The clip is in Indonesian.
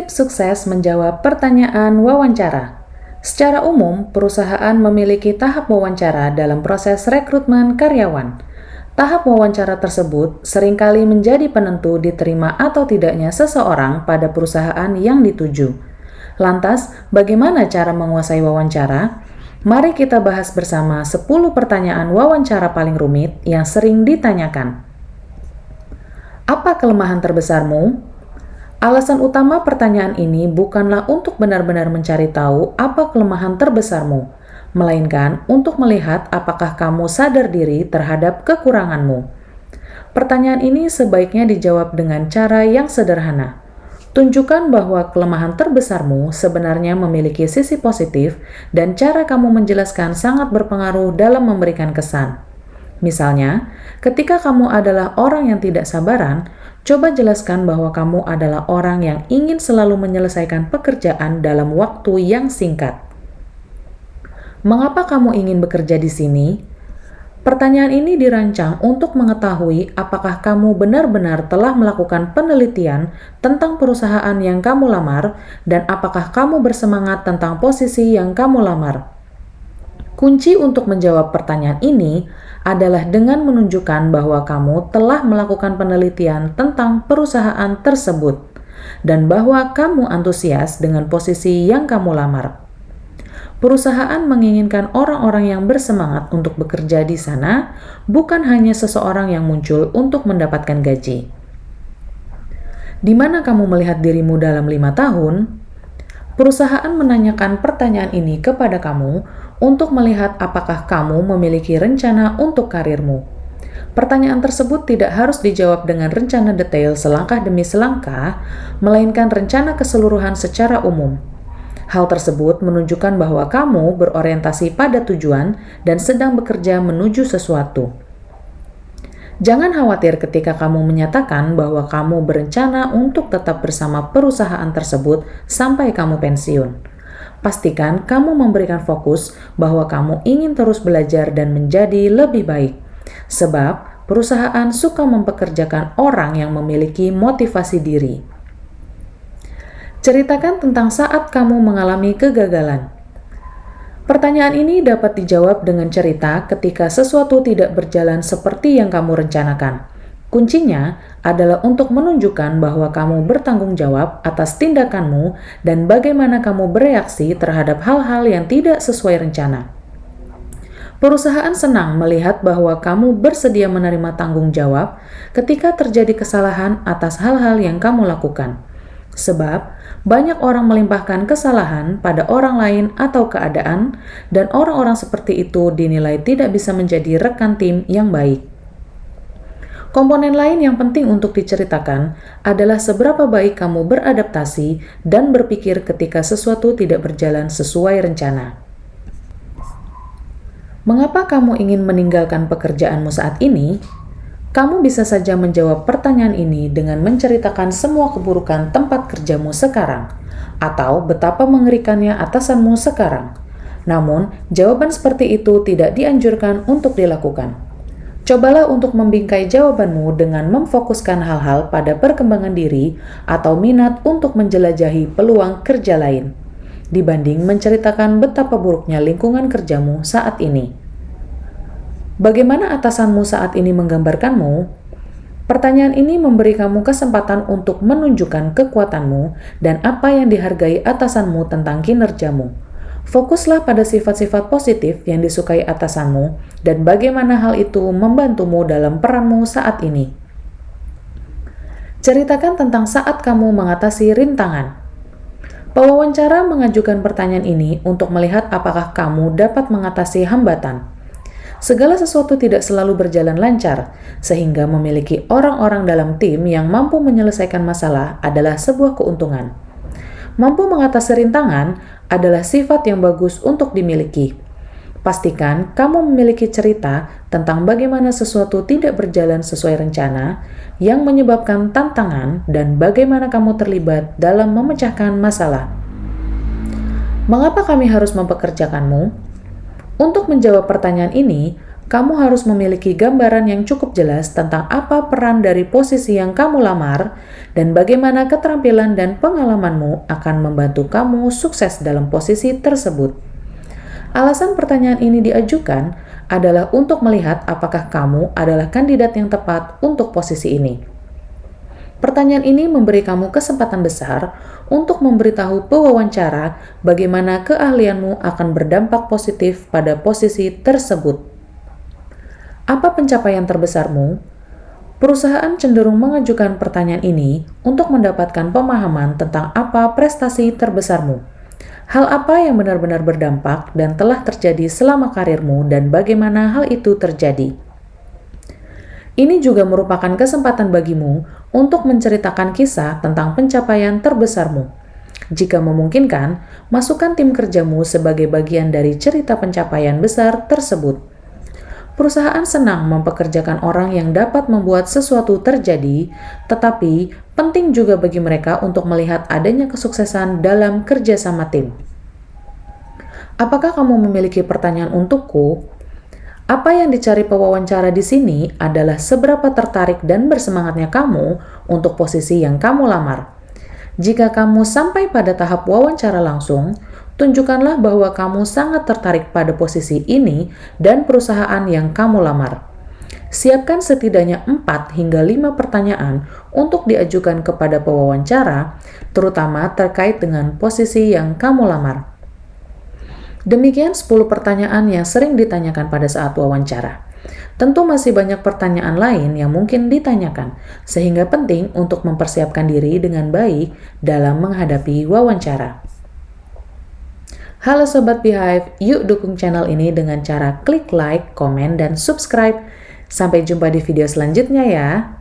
Tips sukses menjawab pertanyaan wawancara. Secara umum, perusahaan memiliki tahap wawancara dalam proses rekrutmen karyawan. Tahap wawancara tersebut seringkali menjadi penentu diterima atau tidaknya seseorang pada perusahaan yang dituju. Lantas, bagaimana cara menguasai wawancara? Mari kita bahas bersama 10 pertanyaan wawancara paling rumit yang sering ditanyakan. Apa kelemahan terbesarmu? Alasan utama pertanyaan ini bukanlah untuk benar-benar mencari tahu apa kelemahan terbesarmu, melainkan untuk melihat apakah kamu sadar diri terhadap kekuranganmu. Pertanyaan ini sebaiknya dijawab dengan cara yang sederhana. Tunjukkan bahwa kelemahan terbesarmu sebenarnya memiliki sisi positif dan cara kamu menjelaskan sangat berpengaruh dalam memberikan kesan. Misalnya, ketika kamu adalah orang yang tidak sabaran, coba jelaskan bahwa kamu adalah orang yang ingin selalu menyelesaikan pekerjaan dalam waktu yang singkat. Mengapa kamu ingin bekerja di sini? Pertanyaan ini dirancang untuk mengetahui apakah kamu benar-benar telah melakukan penelitian tentang perusahaan yang kamu lamar dan apakah kamu bersemangat tentang posisi yang kamu lamar. Kunci untuk menjawab pertanyaan ini adalah dengan menunjukkan bahwa kamu telah melakukan penelitian tentang perusahaan tersebut dan bahwa kamu antusias dengan posisi yang kamu lamar. Perusahaan menginginkan orang-orang yang bersemangat untuk bekerja di sana, bukan hanya seseorang yang muncul untuk mendapatkan gaji. Di mana kamu melihat dirimu dalam 5 tahun? Perusahaan menanyakan pertanyaan ini kepada kamu untuk melihat apakah kamu memiliki rencana untuk karirmu. Pertanyaan tersebut tidak harus dijawab dengan rencana detail selangkah demi selangkah, melainkan rencana keseluruhan secara umum. Hal tersebut menunjukkan bahwa kamu berorientasi pada tujuan dan sedang bekerja menuju sesuatu. Jangan khawatir ketika kamu menyatakan bahwa kamu berencana untuk tetap bersama perusahaan tersebut sampai kamu pensiun. Pastikan kamu memberikan fokus bahwa kamu ingin terus belajar dan menjadi lebih baik. Sebab perusahaan suka mempekerjakan orang yang memiliki motivasi diri. Ceritakan tentang saat kamu mengalami kegagalan. Pertanyaan ini dapat dijawab dengan cerita ketika sesuatu tidak berjalan seperti yang kamu rencanakan. Kuncinya adalah untuk menunjukkan bahwa kamu bertanggung jawab atas tindakanmu dan bagaimana kamu bereaksi terhadap hal-hal yang tidak sesuai rencana. Perusahaan senang melihat bahwa kamu bersedia menerima tanggung jawab ketika terjadi kesalahan atas hal-hal yang kamu lakukan. Sebab, banyak orang melimpahkan kesalahan pada orang lain atau keadaan, dan orang-orang seperti itu dinilai tidak bisa menjadi rekan tim yang baik. Komponen lain yang penting untuk diceritakan adalah seberapa baik kamu beradaptasi dan berpikir ketika sesuatu tidak berjalan sesuai rencana. Mengapa kamu ingin meninggalkan pekerjaanmu saat ini? Kamu bisa saja menjawab pertanyaan ini dengan menceritakan semua keburukan tempat kerjamu sekarang, atau betapa mengerikannya atasanmu sekarang. Namun, jawaban seperti itu tidak dianjurkan untuk dilakukan. Cobalah untuk membingkai jawabanmu dengan memfokuskan hal-hal pada perkembangan diri atau minat untuk menjelajahi peluang kerja lain, dibanding menceritakan betapa buruknya lingkungan kerjamu saat ini. Bagaimana atasanmu saat ini menggambarkanmu? Pertanyaan ini memberi kamu kesempatan untuk menunjukkan kekuatanmu dan apa yang dihargai atasanmu tentang kinerjamu. Fokuslah pada sifat-sifat positif yang disukai atasanmu dan bagaimana hal itu membantumu dalam peranmu saat ini. Ceritakan tentang saat kamu mengatasi rintangan. Pewawancara mengajukan pertanyaan ini untuk melihat apakah kamu dapat mengatasi hambatan. Segala sesuatu tidak selalu berjalan lancar, sehingga memiliki orang-orang dalam tim yang mampu menyelesaikan masalah adalah sebuah keuntungan. Mampu mengatasi rintangan adalah sifat yang bagus untuk dimiliki. Pastikan kamu memiliki cerita tentang bagaimana sesuatu tidak berjalan sesuai rencana, yang menyebabkan tantangan, dan bagaimana kamu terlibat dalam memecahkan masalah. Mengapa kami harus mempekerjakanmu? Untuk menjawab pertanyaan ini, Kamu harus memiliki gambaran yang cukup jelas tentang apa peran dari posisi yang kamu lamar dan bagaimana keterampilan dan pengalamanmu akan membantu kamu sukses dalam posisi tersebut. Alasan pertanyaan ini diajukan adalah untuk melihat apakah kamu adalah kandidat yang tepat untuk posisi ini. Pertanyaan ini memberi kamu kesempatan besar untuk memberitahu pewawancara bagaimana keahlianmu akan berdampak positif pada posisi tersebut. Apa pencapaian terbesarmu? Perusahaan cenderung mengajukan pertanyaan ini untuk mendapatkan pemahaman tentang apa prestasi terbesarmu. Hal apa yang benar-benar berdampak dan telah terjadi selama karirmu dan bagaimana hal itu terjadi. Ini juga merupakan kesempatan bagimu untuk menceritakan kisah tentang pencapaian terbesarmu. Jika memungkinkan, masukkan tim kerjamu sebagai bagian dari cerita pencapaian besar tersebut. Perusahaan senang mempekerjakan orang yang dapat membuat sesuatu terjadi, tetapi penting juga bagi mereka untuk melihat adanya kesuksesan dalam kerjasama tim. Apakah kamu memiliki pertanyaan untukku? Apa yang dicari pewawancara di sini adalah seberapa tertarik dan bersemangatnya kamu untuk posisi yang kamu lamar. Jika kamu sampai pada tahap wawancara langsung, tunjukkanlah bahwa kamu sangat tertarik pada posisi ini dan perusahaan yang kamu lamar. Siapkan setidaknya 4 hingga 5 pertanyaan untuk diajukan kepada pewawancara, terutama terkait dengan posisi yang kamu lamar. Demikian 10 pertanyaan yang sering ditanyakan pada saat wawancara. Tentu masih banyak pertanyaan lain yang mungkin ditanyakan, sehingga penting untuk mempersiapkan diri dengan baik dalam menghadapi wawancara. Halo Sobat Beehive, yuk dukung channel ini dengan cara klik like, komen, dan subscribe. Sampai jumpa di video selanjutnya ya.